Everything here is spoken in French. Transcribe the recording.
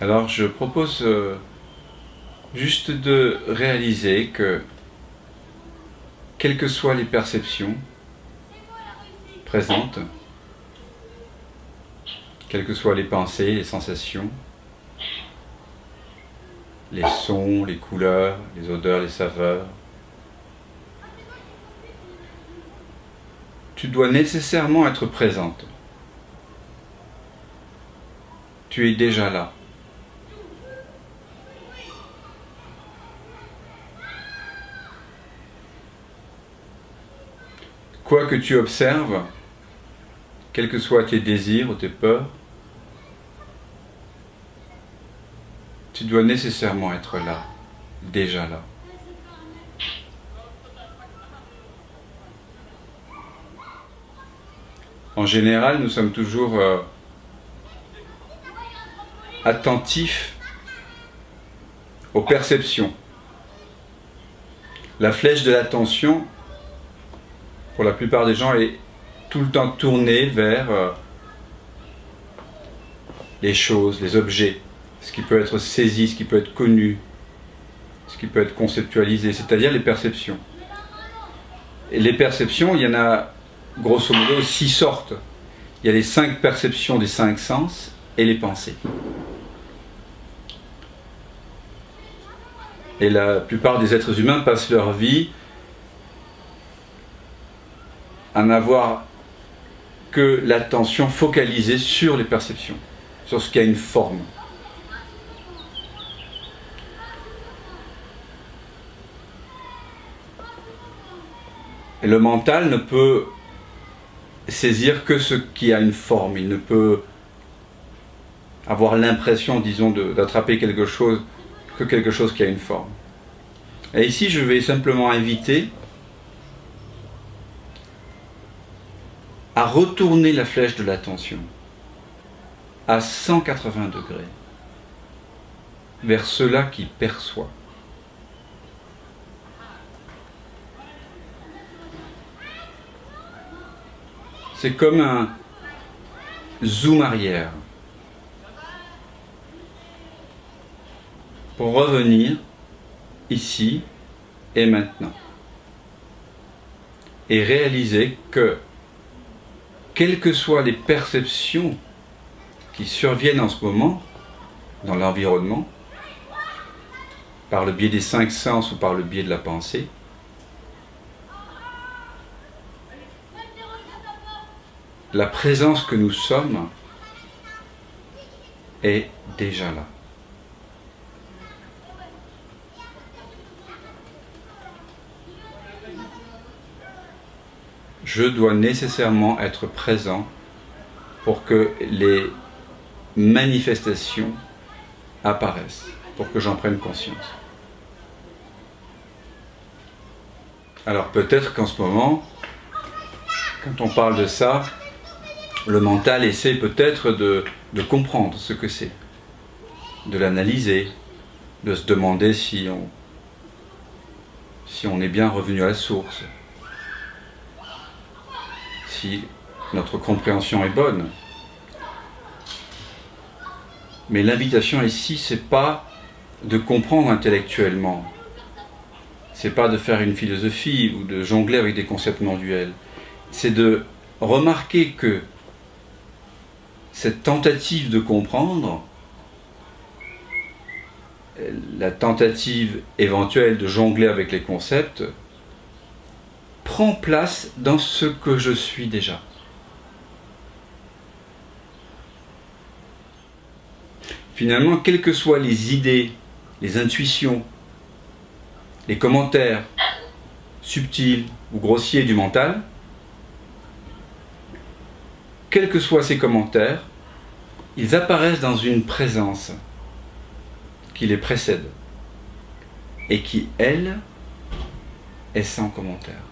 Alors je propose juste de réaliser que, quelles que soient les perceptions présentes, quelles que soient les pensées, les sensations, les sons, les couleurs, les odeurs, les saveurs, tu dois nécessairement être présente. Tu es déjà là. Quoi que tu observes, quels que soient tes désirs ou tes peurs, tu dois nécessairement être là, déjà là. En général, nous sommes toujours attentifs aux perceptions. La flèche de l'attention, pour la plupart des gens, est tout le temps tournée vers les choses, les objets, ce qui peut être saisi, ce qui peut être connu, ce qui peut être conceptualisé, c'est-à-dire les perceptions. Et les perceptions, il y en a grosso modo 6 sortes. Il y a les 5 perceptions des 5 sens et les pensées. Et la plupart des êtres humains passent leur vie à n'avoir que l'attention focalisée sur les perceptions, sur ce qui a une forme. Et le mental ne peut saisir que ce qui a une forme. Il ne peut avoir l'impression, disons, d'attraper quelque chose que quelque chose qui a une forme. Et ici, je vais simplement inviter à retourner la flèche de l'attention à 180 degrés vers cela qui perçoit. C'est comme un zoom arrière pour revenir ici et maintenant et réaliser que, quelles que soient les perceptions qui surviennent en ce moment dans l'environnement, par le biais des 5 sens ou par le biais de la pensée, la présence que nous sommes est déjà là. Je dois nécessairement être présent pour que les manifestations apparaissent, pour que j'en prenne conscience. Alors peut-être qu'en ce moment, quand on parle de ça, le mental essaie peut-être de comprendre ce que c'est, de l'analyser, de se demander si on est bien revenu à la source, si notre compréhension est bonne. Mais l'invitation ici, c'est pas de comprendre intellectuellement, c'est pas de faire une philosophie ou de jongler avec des concepts non duels, c'est de remarquer que cette tentative de comprendre, la tentative éventuelle de jongler avec les concepts, prend place dans ce que je suis déjà. Finalement, quelles que soient les idées, les intuitions, les commentaires subtils ou grossiers du mental, quels que soient ces commentaires, ils apparaissent dans une présence qui les précède et qui, elle, est sans commentaire.